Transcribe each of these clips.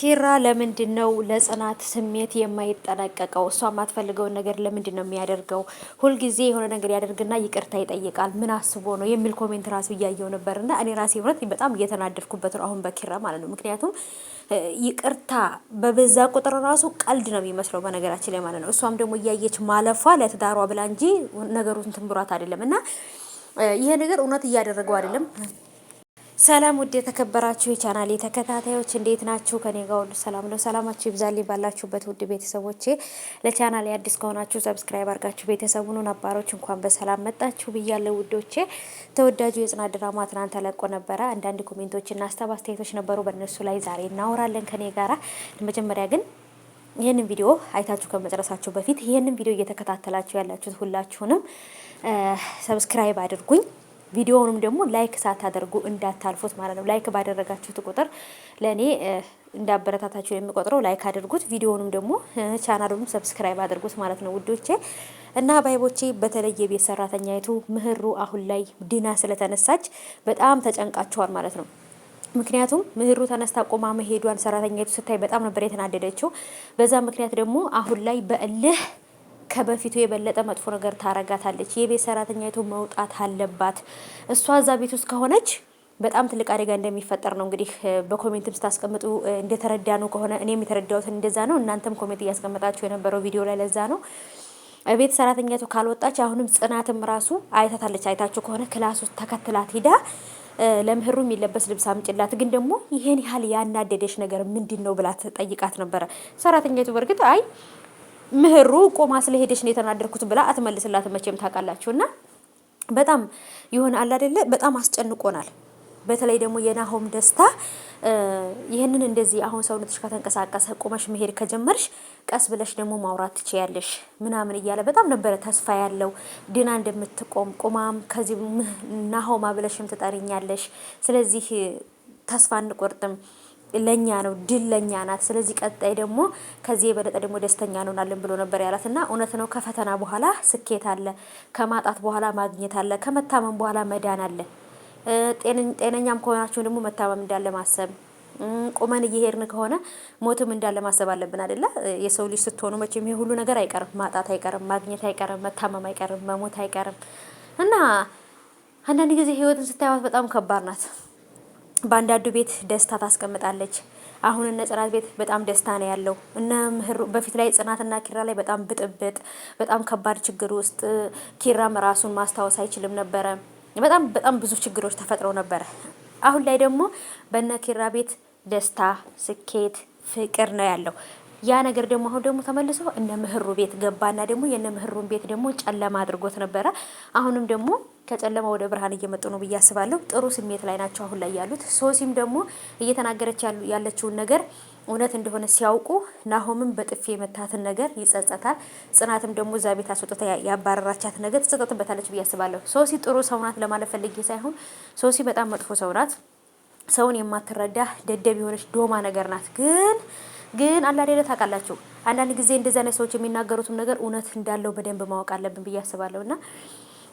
ኪራ ለምንድነው ለጽናት ስሜት የማይጠነቀቀው? እሷ የማትፈልገውን ነገር ለምንድነው የሚያደርገው? ሁልጊዜ የሆነ ነገር ያደርግና ይቅርታ ይጠይቃል። ምን አስቦ ነው የሚል ኮሜንት ራሱ እያየው ነበርና እኔ ራሴ እውነት በጣም እየተናደድኩበት ነው አሁን በኪራ ማለት ነው። ምክንያቱም ይቅርታ በበዛ ቁጥር ራሱ ቀልድ ነው የሚመስለው በነገራችን ላይ ማለት ነው። እሷም ደግሞ እያየች ማለፏ ለትዳሯ ብላ እንጂ ነገሩን ትንብሯት አይደለም። እና ይሄ ነገር እውነት እያደረገው አይደለም። ሰላም ውድ የተከበራችሁ የቻናሌ ተከታታዮች እንዴት ናችሁ? ከኔ ጋር ሁሉ ሰላም ነው። ሰላማችሁ ይብዛልኝ ባላችሁበት ውድ ቤተሰቦቼ። ለቻናሌ አዲስ ከሆናችሁ ሰብስክራይብ አድርጋችሁ ቤተሰቡን ነባሮች እንኳን በሰላም መጣችሁ ብያለሁ ውዶቼ። ተወዳጁ የጽናት ድራማ ትናንት ተለቆ ነበረ። አንዳንድ ኮሜንቶችና አስተያየቶች ነበሩ። በእነሱ ላይ ዛሬ እናወራለን ከኔ ጋራ። መጀመሪያ ግን ይህንን ቪዲዮ አይታችሁ ከመጨረሳችሁ በፊት ይህንን ቪዲዮ እየተከታተላችሁ ያላችሁት ሁላችሁንም ሰብስክራይብ አድርጉኝ። ቪዲዮውንም ደግሞ ላይክ ሳታደርጉ እንዳታልፉት ማለት ነው። ላይክ ባደረጋችሁት ቁጥር ለኔ እንዳበረታታችሁ የሚቆጥረው ላይክ አድርጉት። ቪዲዮውንም ደግሞ ቻናሉንም ሰብስክራይብ አድርጉት ማለት ነው ውዶቼ እና ባይቦቼ። በተለይ የቤት ሰራተኛይቱ ምህሩ አሁን ላይ ዲና ስለተነሳች በጣም ተጨንቃቸዋል ማለት ነው። ምክንያቱም ምህሩ ተነስታ ቆማ መሄዷን ሰራተኛይቱ ስታይ በጣም ነበር የተናደደችው። በዛ ምክንያት ደግሞ አሁን ላይ በእልህ ከበፊቱ የበለጠ መጥፎ ነገር ታረጋታለች። የቤት ሰራተኛይቱ መውጣት አለባት። እሷ እዛ ቤት ውስጥ ከሆነች በጣም ትልቅ አደጋ እንደሚፈጠር ነው እንግዲህ በኮሜንትም ስታስቀምጡ እንደተረዳ ነው ከሆነ እኔም የተረዳሁት እንደዛ ነው። እናንተም ኮሜንት እያስቀመጣችሁ የነበረው ቪዲዮ ላይ ለዛ ነው። ቤት ሰራተኛይቱ ካልወጣች አሁንም ጽናትም ራሱ አይታታለች። አይታችሁ ከሆነ ክላስ ውስጥ ተከትላት ሂዳ ለምህሩ የሚለበስ ልብስ አምጭላት፣ ግን ደግሞ ይሄን ያህል ያናደደሽ ነገር ምንድን ነው ብላ ጠይቃት ነበረ ሰራተኛይቱ። በእርግጥ አይ ምህሩ ቆማ ስለሄደች ነው የተናደርኩት ብላ አትመልስላት መቼም ታውቃላችሁና በጣም ይሆን አለ አይደለ? በጣም አስጨንቆናል። በተለይ ደግሞ የናሆም ደስታ ይሄንን እንደዚህ አሁን ሰውነትሽ ከተንቀሳቀሰ ቆመሽ መሄድ ከጀመርሽ ቀስ ብለሽ ደግሞ ማውራት ትችያለሽ ምናምን እያለ በጣም ነበረ ተስፋ ያለው ዲና እንደምትቆም ቆማም ከዚህ ናሆማ ብለሽም ትጠሪኛለሽ። ስለዚህ ተስፋ አንቆርጥም፣ ለኛ ነው ድል ለኛ ናት። ስለዚህ ቀጣይ ደግሞ ከዚህ የበለጠ ደግሞ ደስተኛ እንሆናለን ብሎ ነበር ያላትና እውነት ነው። ከፈተና በኋላ ስኬት አለ፣ ከማጣት በኋላ ማግኘት አለ፣ ከመታመም በኋላ መዳን አለ። ጤነኛም ከሆናችሁ ደግሞ መታመም እንዳለ ማሰብ፣ ቁመን እየሄድን ከሆነ ሞትም እንዳለ ማሰብ አለብን አይደለ? የሰው ልጅ ስትሆኑ መቼም ይሄ ሁሉ ነገር አይቀርም። ማጣት አይቀርም፣ ማግኘት አይቀርም፣ መታመም አይቀርም፣ መሞት አይቀርም። እና አንዳንድ ጊዜ ህይወትን ስታዩት በጣም ከባድ ናት። በአንዳንዱ ቤት ደስታ ታስቀምጣለች። አሁን እነ ጽናት ቤት በጣም ደስታ ነው ያለው። እነ ምህሩ በፊት ላይ ጽናትና ኪራ ላይ በጣም ብጥብጥ፣ በጣም ከባድ ችግር ውስጥ ኪራም ራሱን ማስታወስ አይችልም ነበረ። በጣም ብዙ ችግሮች ተፈጥረው ነበረ። አሁን ላይ ደግሞ በእነ ኪራ ቤት ደስታ፣ ስኬት፣ ፍቅር ነው ያለው። ያ ነገር ደግሞ አሁን ደግሞ ተመልሶ እነ ምህሩ ቤት ገባና ደግሞ የእነ ምህሩን ቤት ደግሞ ጨለማ አድርጎት ነበረ። አሁንም ደግሞ ከጨለማ ወደ ብርሃን እየመጡ ነው ብዬ አስባለሁ። ጥሩ ስሜት ላይ ናቸው አሁን ላይ ያሉት። ሶሲም ደግሞ እየተናገረች ያለችውን ነገር እውነት እንደሆነ ሲያውቁ ናሆምም በጥፊ የመታትን ነገር ይጸጸታል። ጽናትም ደግሞ እዛ ቤት አስወጥታ ያባረራቻት ነገር ትጸጸትበታለች ብዬ አስባለሁ። ሶሲ ጥሩ ሰው ናት ለማለት ፈልጌ ሳይሆን ሶሲ በጣም መጥፎ ሰው ናት። ሰውን የማትረዳ ደደብ የሆነች ዶማ ነገር ናት። ግን አላደለ ታውቃላችሁ፣ አንዳንድ ጊዜ እንደዛ አይነት ሰዎች የሚናገሩትም ነገር እውነት እንዳለው በደንብ ማወቅ አለብን ብዬ አስባለሁና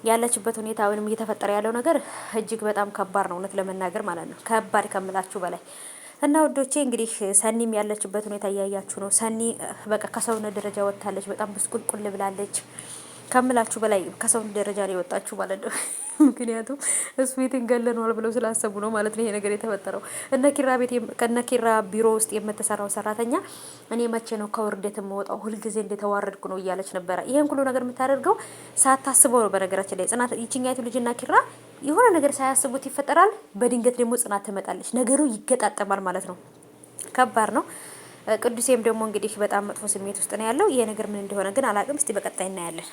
ያለችበት ሁኔታ ወይንም እየተፈጠረ ያለው ነገር እጅግ በጣም ከባድ ነው፣ እውነት ለመናገር ማለት ነው። ከባድ ከምላችሁ በላይ እና ወዶቼ እንግዲህ ሰኒም ያለችበት ሁኔታ እያያችሁ ነው። ሰኒ በቃ ከሰውነት ደረጃ ወጥታለች። በጣም ብስቁልቁል ብላለች ከምላችሁ በላይ ከሰውነት ደረጃ ላይ ወጣችሁ ማለት ነው። ምክንያቱም እሱ ቤትን ገለነዋል ብለው ስላሰቡ ነው ማለት ነው ይሄ ነገር የተፈጠረው። እነ ኪራ ቢሮ ውስጥ የምትሰራው ሰራተኛ እኔ መቼ ነው ከውርደት የምወጣው? ሁልጊዜ እንደተዋረድኩ ነው እያለች ነበረ። ይሄን ሁሉ ነገር የምታደርገው ሳታስበው ነው። በነገራችን ላይ ጽናት ይችኛይቱ ልጅና ኪራ የሆነ ነገር ሳያስቡት ይፈጠራል። በድንገት ደግሞ ጽናት ትመጣለች። ነገሩ ይገጣጠማል ማለት ነው። ከባድ ነው። ቅዱሴም ደግሞ እንግዲህ በጣም መጥፎ ስሜት ውስጥ ነው ያለው። ይሄ ነገር ምን እንደሆነ ግን አላቅም። እስቲ በቀጣይ እናያለን።